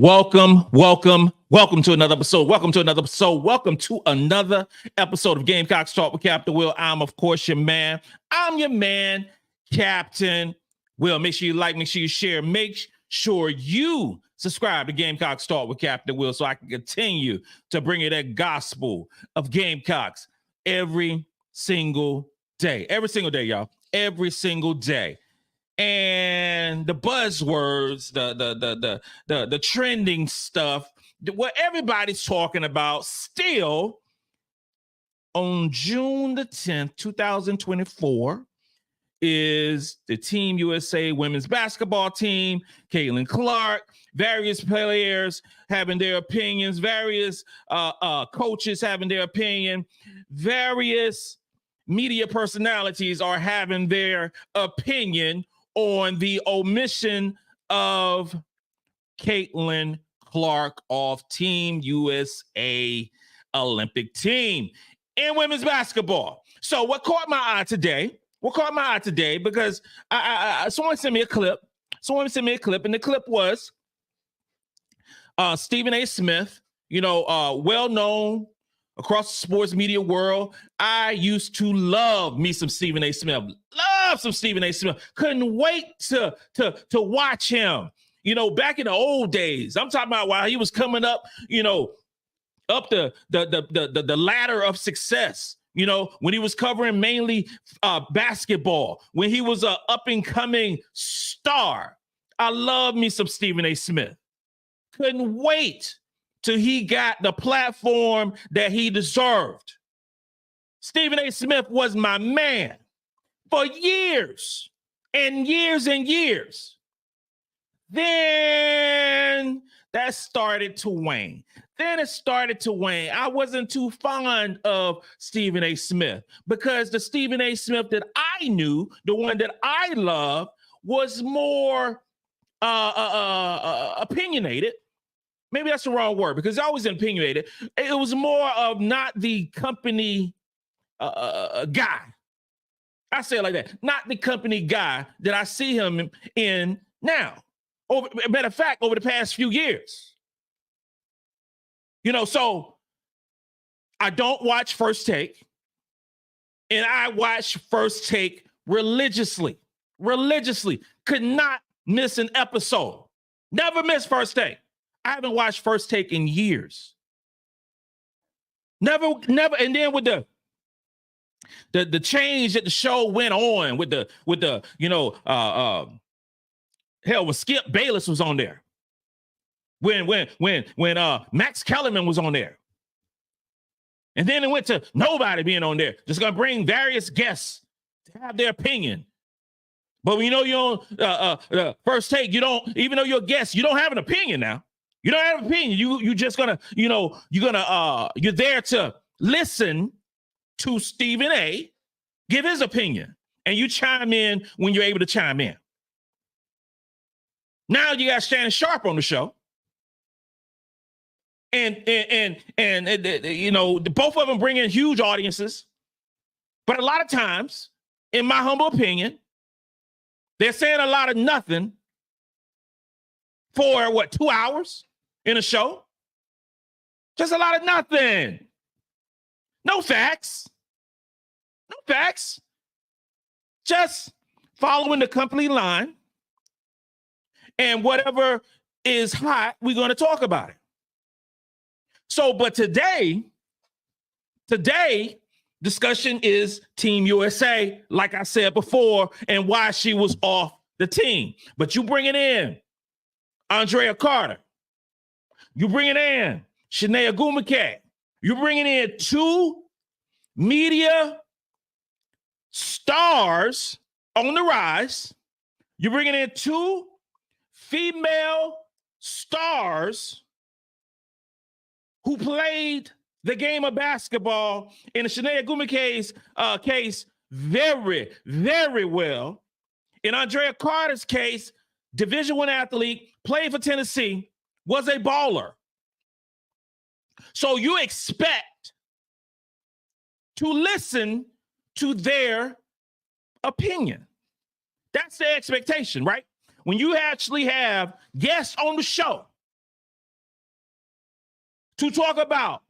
Welcome to another episode. Welcome to another episode of Gamecocks Talk with Captain Will. I'm, of course, your man. I'm your man, Captain Will. Make sure you like, make sure you share, make sure you subscribe to Gamecocks Talk with Captain Will so I can continue to bring you that gospel of Gamecocks every single day. Every single day, y'all. Every single day. And the buzzwords, the trending stuff, what everybody's talking about still on June the 10th, 2024, is the Team USA women's basketball team, Caitlin Clark, various players having their opinions, various coaches having their opinion, various media personalities are having their opinion on the omission of Caitlin Clark off Team USA Olympic team in women's basketball. So what caught my eye today? Because someone sent me a clip. And the clip was Stephen A. Smith, well known across the sports media world. I used to love me some Stephen A. Smith. Couldn't wait to watch him. Back in the old days. I'm talking about while he was coming up, up the ladder of success. When he was covering mainly basketball, when he was an up and coming star. I love me some Stephen A. Smith. Couldn't wait till he got the platform that he deserved. Stephen A. Smith was my man for years and years and years. Then that started to wane. I wasn't too fond of Stephen A. Smith because the Stephen A. Smith that I knew, the one that I loved, was more opinionated. Maybe that's the wrong word because I was opinionated. It was more of not the company guy. I say it like that. Not the company guy that I see him in now. Matter of fact, over the past few years. So I don't watch First Take. And I watch First Take religiously. Could not miss an episode. Never miss First Take. I haven't watched First Take in years. Never. And then with the change that the show went on with the hell, when Skip Bayless was on there, when Max Kellerman was on there, and then it went to nobody being on there, just gonna bring various guests to have their opinion. But when you're on First Take, you don't, even though you're a guest, you don't have an opinion now. You don't have an opinion. You just gonna, you're there to listen to Stephen A. give his opinion, and you chime in when you're able to chime in. Now you got Shannon Sharpe on the show, and both of them bring in huge audiences, but a lot of times, in my humble opinion, they're saying a lot of nothing for 2 hours in a show? Just a lot of nothing. No facts. Just following the company line. And whatever is hot, we're going to talk about it. So, but today, discussion is Team USA, like I said before, and why she was off the team. But you bringing in Andraya Carter. You bringing in Sania Feagin. You're bringing in two media stars on the rise. You're bringing in two female stars who played the game of basketball in the Sania Feagin case very, very well. In Andraya Carter's case, Division I athlete, played for Tennessee, was a baller. So you expect to listen to their opinion. That's the expectation, right? When you actually have guests on the show to talk about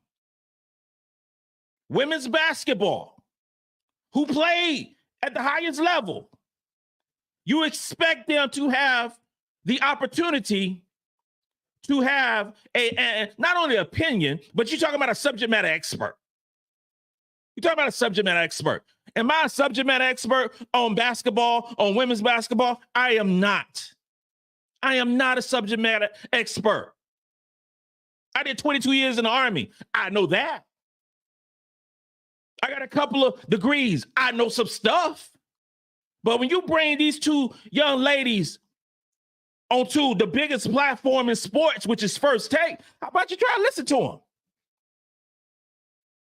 women's basketball who play at the highest level, you expect them to have the opportunity to have a not only opinion, but you're talking about a subject matter expert. You're talking about a subject matter expert. Am I a subject matter expert on basketball, on women's basketball? I am not. I am not a subject matter expert. I did 22 years in the Army. I know that. I got a couple of degrees. I know some stuff. But when you bring these two young ladies onto the biggest platform in sports, which is First Take, how about you try to listen to them?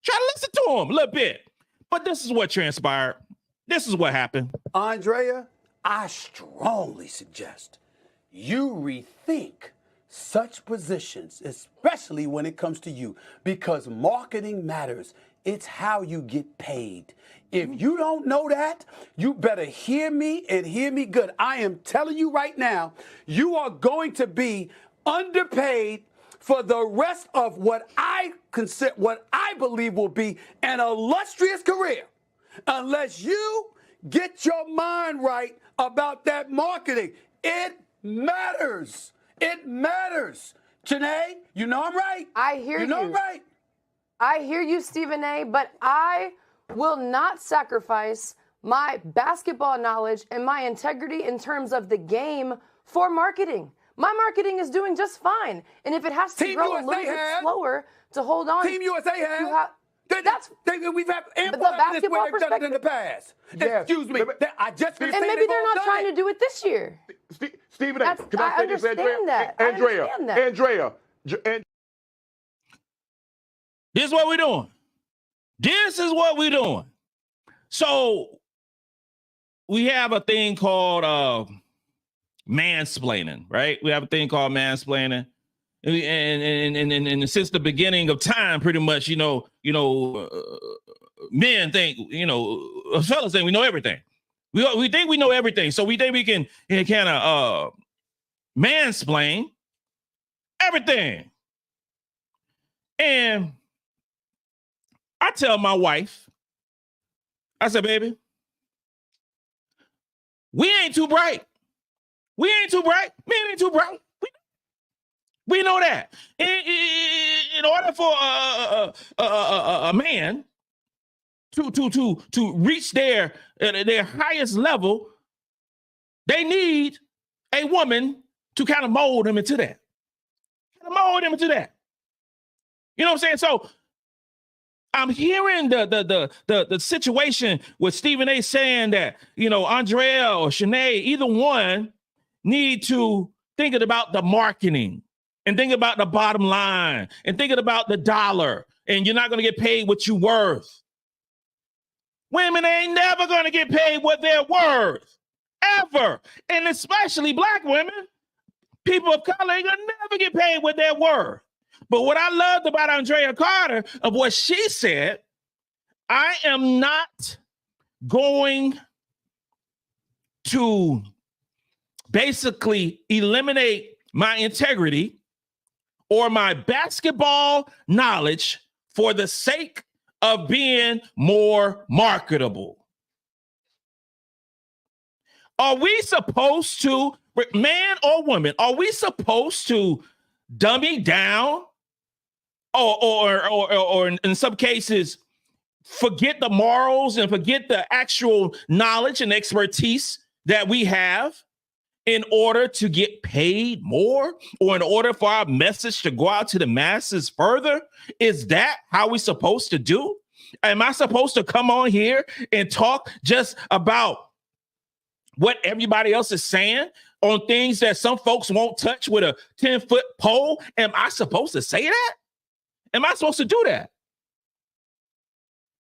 Try to listen to them a little bit. But this is what transpired. This is what happened. Andraya, I strongly suggest you rethink such positions, especially when it comes to you, because marketing matters. It's how you get paid. If you don't know that, you better hear me and hear me good. I am telling you right now, you are going to be underpaid for the rest of what I believe will be an illustrious career, unless you get your mind right about that marketing. It matters. It matters. Janae, you know I'm right. I hear you. You know I'm right. I hear you, Stephen A., but I will not sacrifice my basketball knowledge and my integrity in terms of the game for marketing. My marketing is doing just fine. And if it has to grow a little bit slower to hold on. Team USA has. We've had ample evidence where they've done it in the past. Yeah. Excuse me. I just finished and maybe they're not trying to do it this year. Stephen A., can I say this, Andrea? Andrea. This is what we're doing. This is what we're doing. So we have a thing called mansplaining, right? We have a thing called mansplaining. And since the beginning of time, pretty much, men think, fellas think we know everything. We think we know everything. So we think we can kind of mansplain everything. And I tell my wife, I said, baby, we ain't too bright. We ain't too bright. Men ain't too bright. We know that. In order for a man to reach their highest level, they need a woman to kind of mold them into that. You know what I'm saying? So I'm hearing the situation with Stephen A. saying that, Andraya or Shanae, either one need to think about the marketing and think about the bottom line and thinking about the dollar, and you're not going to get paid what you're worth. Women ain't never going to get paid what they're worth, ever. And especially black women, people of color ain't going to never get paid what they're worth. But what I loved about Andraya Carter, of what she said, I am not going to basically eliminate my integrity or my basketball knowledge for the sake of being more marketable. Are we supposed to, man or woman, are we supposed to dummy down or in some cases forget the morals and forget the actual knowledge and expertise that we have in order to get paid more, or in order for our message to go out to the masses further? Is that how we're supposed to do? Am I supposed to come on here and talk just about what everybody else is saying on things that some folks won't touch with a 10-foot pole? Am I supposed to say that? Am I supposed to do that?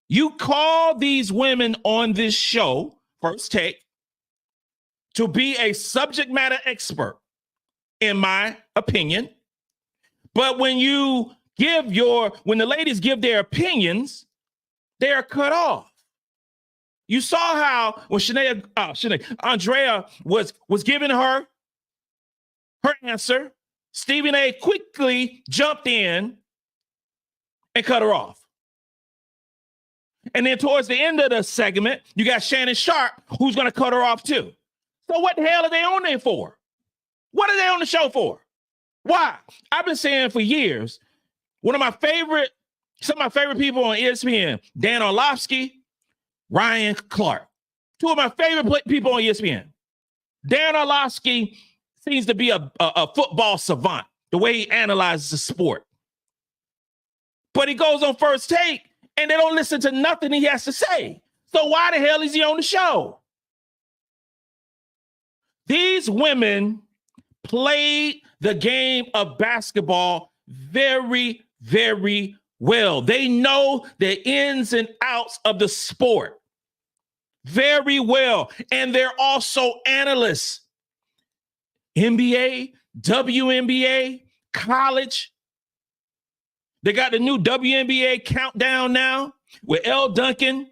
You call these women on this show, First Take, to be a subject matter expert, in my opinion. But when the ladies give their opinions, they are cut off. You saw how when Andraya was giving her answer, Stephen A. quickly jumped in and cut her off. And then towards the end of the segment, you got Shannon Sharp, who's going to cut her off too. So what the hell are they on there for? What are they on the show for? Why? I've been saying for years, some of my favorite people on ESPN, Dan Orlovsky, Ryan Clark. Two of my favorite people on ESPN. Dan Orlovsky seems to be a football savant, the way he analyzes the sport. But he goes on First Take, and they don't listen to nothing he has to say. So why the hell is he on the show? These women played the game of basketball very, very well. They know the ins and outs of the sport very well. And they're also analysts. NBA, WNBA, college. They got the new WNBA countdown now with Elle Duncan,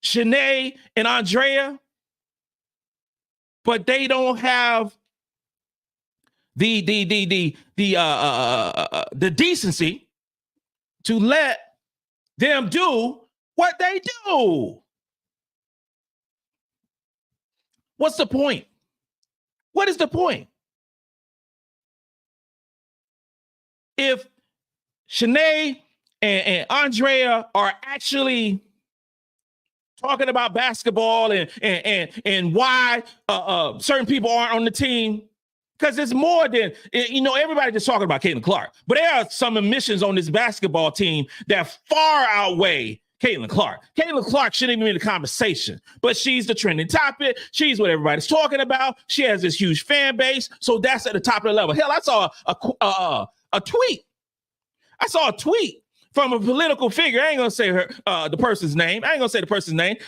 Shanae, and Andraya. But they don't have the decency to let them do what they do. What's the point? What is the point? If Shanae and Andraya are actually talking about basketball and why certain people aren't on the team, because it's more than, everybody just talking about Caitlin Clark, but there are some omissions on this basketball team that far outweigh Caitlin Clark. Caitlin Clark shouldn't even be in the conversation, but she's the trending topic. She's what everybody's talking about. She has this huge fan base, so that's at the top of the level. Hell, I saw a tweet. I saw a tweet from a political figure. I ain't gonna say the person's name.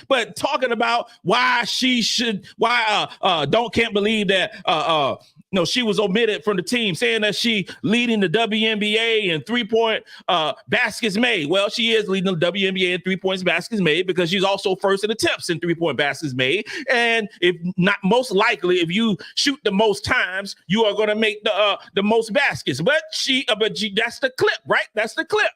But talking about why can't believe that she was omitted from the team, saying that she leading the WNBA in 3-point baskets made. Well, she is leading the WNBA in 3-point baskets made because she's also first in attempts in 3-point baskets made. And if not, most likely, if you shoot the most times, you are going to make the most baskets. But that's the clip, right? That's the clip.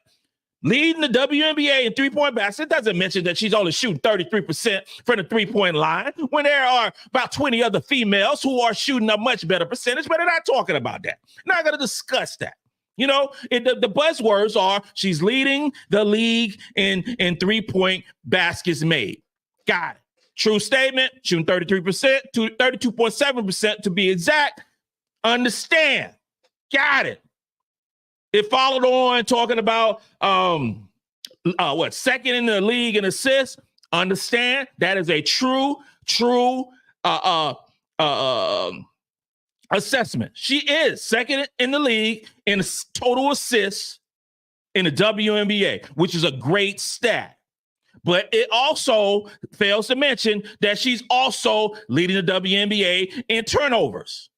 Leading the WNBA in 3-point baskets. It doesn't mention that she's only shooting 33% from the 3-point line when there are about 20 other females who are shooting a much better percentage, but they're not talking about that. Not going to discuss that. The buzzwords are she's leading the league in 3-point baskets made. Got it. True statement, shooting 33%, 32.7% to be exact. Understand. Got it. It followed on talking about second in the league in assists. Understand that is a true assessment. She is second in the league in total assists in the WNBA, which is a great stat. But it also fails to mention that she's also leading the WNBA in turnovers.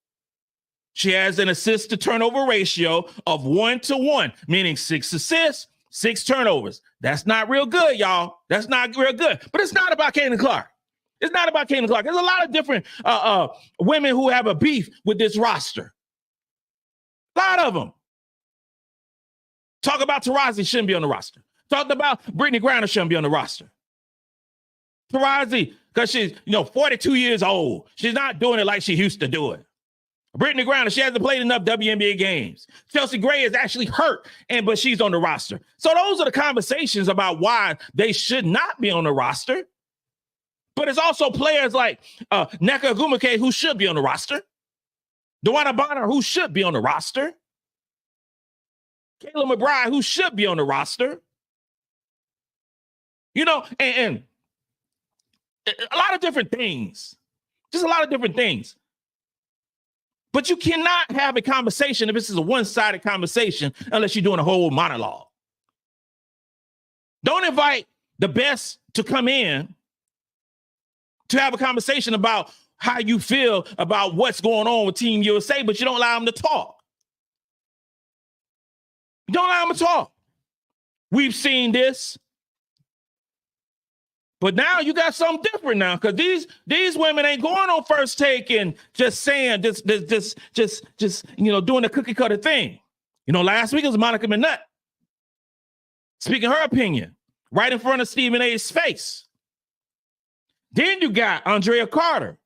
She has an assist to turnover ratio of 1-to-1, meaning 6 assists, 6 turnovers. That's not real good, y'all. That's not real good. But it's not about Caitlin Clark. It's not about Caitlin Clark. There's a lot of different women who have a beef with this roster. A lot of them. Talk about Taurasi shouldn't be on the roster. Talk about Brittany Griner shouldn't be on the roster. Taurasi, because she's 42 years old. She's not doing it like she used to do it. Brittany Griner, she hasn't played enough WNBA games. Chelsea Gray is actually hurt, but she's on the roster. So those are the conversations about why they should not be on the roster. But it's also players like Nneka Ogwumike, who should be on the roster. DeWanna Bonner, who should be on the roster. Kayla McBride, who should be on the roster. And a lot of different things. Just a lot of different things. But you cannot have a conversation if this is a one-sided conversation unless you're doing a whole monologue. Don't invite the best to come in to have a conversation about how you feel about what's going on with Team USA, but you don't allow them to talk. You don't allow them to talk. We've seen this. But now you got something different now, because these women ain't going on First Take and just saying just doing the cookie cutter thing. Last week it was Monica McNutt speaking her opinion right in front of Stephen A's face. Then you got Andraya Carter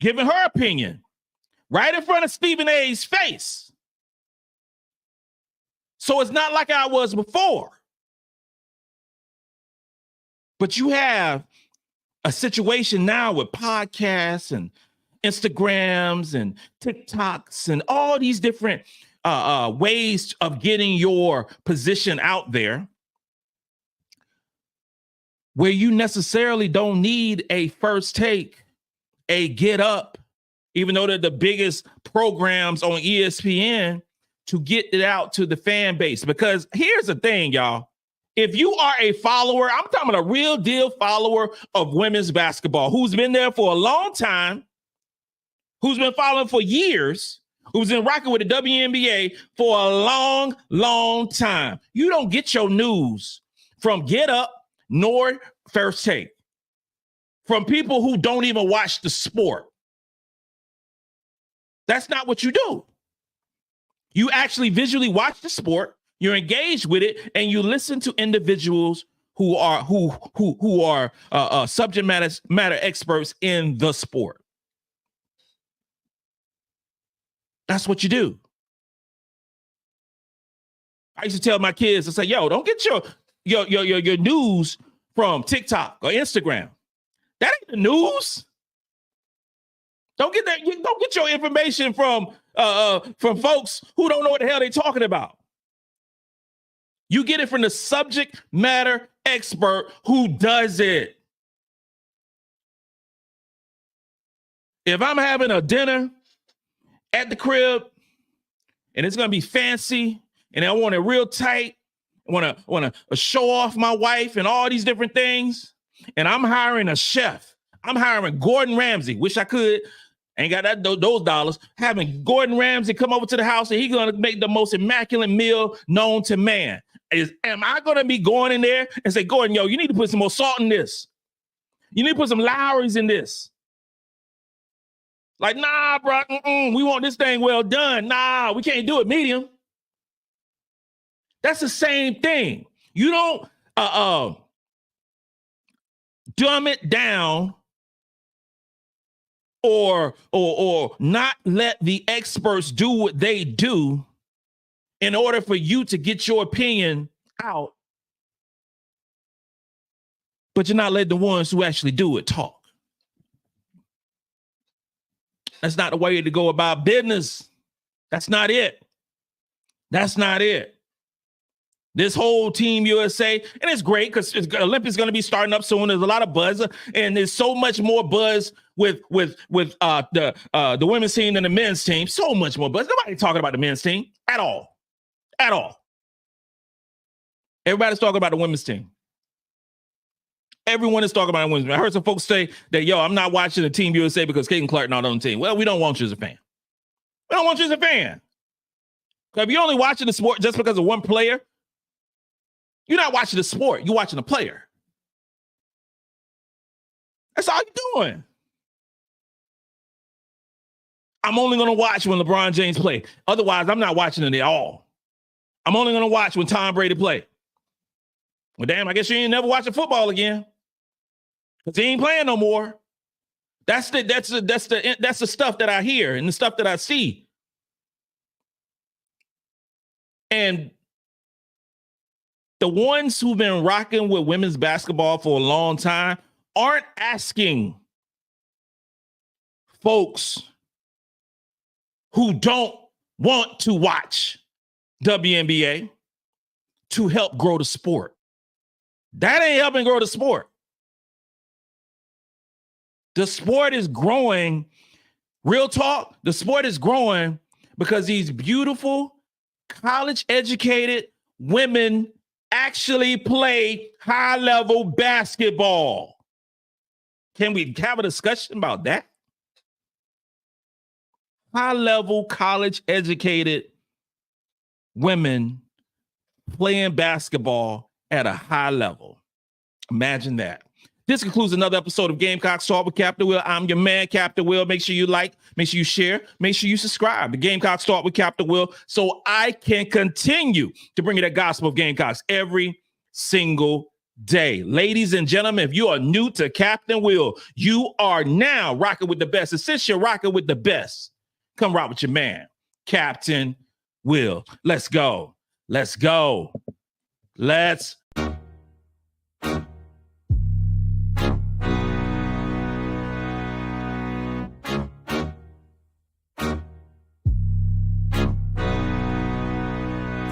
giving her opinion right in front of Stephen A's face. So it's not like I was before. But you have a situation now with podcasts and Instagrams and TikToks and all these different ways of getting your position out there, where you necessarily don't need a First Take, a Get Up, even though they're the biggest programs on ESPN, to get it out to the fan base. Because here's the thing, y'all. If you are a follower, I'm talking about a real deal follower of women's basketball, who's been there for a long time, who's been following for years, who's been rocking with the WNBA for a long, long time. You don't get your news from Get Up nor First Take, from people who don't even watch the sport. That's not what you do. You actually visually watch the sport, you're engaged with it, and you listen to individuals who are subject matter experts in the sport. That's what you do. I used to tell my kids, I say, yo, don't get your news from TikTok or Instagram. That ain't the news. Don't get that. Don't get your information from folks who don't know what the hell they're talking about. You get it from the subject matter expert who does it. If I'm having a dinner at the crib and it's gonna be fancy and I want it real tight, I want to show off my wife and all these different things, and I'm hiring a chef. I'm hiring Gordon Ramsay. Wish I could. Ain't got those dollars. Having Gordon Ramsay come over to the house and he's going to make the most immaculate meal known to man. Am I going to be going in there and say, Gordon, yo, you need to put some more salt in this. You need to put some Lowry's in this. Like, nah, bro, we want this thing well done. Nah, we can't do it medium. That's the same thing. You don't dumb it down or not let the experts do what they do in order for you to get your opinion out. But you're not letting the ones who actually do it talk. That's not the way to go about business. That's not it. That's not it. This whole Team USA, and it's great because Olympics going to be starting up soon. There's a lot of buzz, and there's so much more buzz with the women's team than the men's team. So much more buzz. Nobody talking about the men's team at all. At all. Everybody's talking about the women's team. Everyone is talking about the women's team. I heard some folks say that, yo, I'm not watching the Team USA because Caitlin Clark not on the team. Well, we don't want you as a fan. We don't want you as a fan. If you're only watching the sport just because of one player, you're not watching the sport. You're watching the player. That's all you're doing. I'm only going to watch when LeBron James play. Otherwise, I'm not watching it at all. I'm only going to watch when Tom Brady play. Well, damn, I guess you ain't never watching football again because he ain't playing no more. That's the stuff that I hear and the stuff that I see. And the ones who've been rocking with women's basketball for a long time aren't asking folks who don't want to watch WNBA to help grow the sport. That ain't helping grow the sport. The sport is growing. Real talk, the sport is growing because these beautiful, college-educated women actually play high-level basketball. Can we have a discussion about that? High-level, college-educated women playing basketball at a high level. Imagine that. This concludes another episode of Gamecocks Talk with Captain Will. I'm your man, Captain Will. Make sure you like, make sure you share, make sure you subscribe to Gamecocks Talk with Captain Will so I can continue to bring you that gospel of Gamecocks every single day. Ladies and gentlemen, if you are new to Captain Will, you are now rocking with the best. And since you're rocking with the best, come rock with your man, Captain Will. Let's go. Let's go. Let's.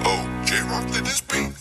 Oh, J-Rock, let this beat.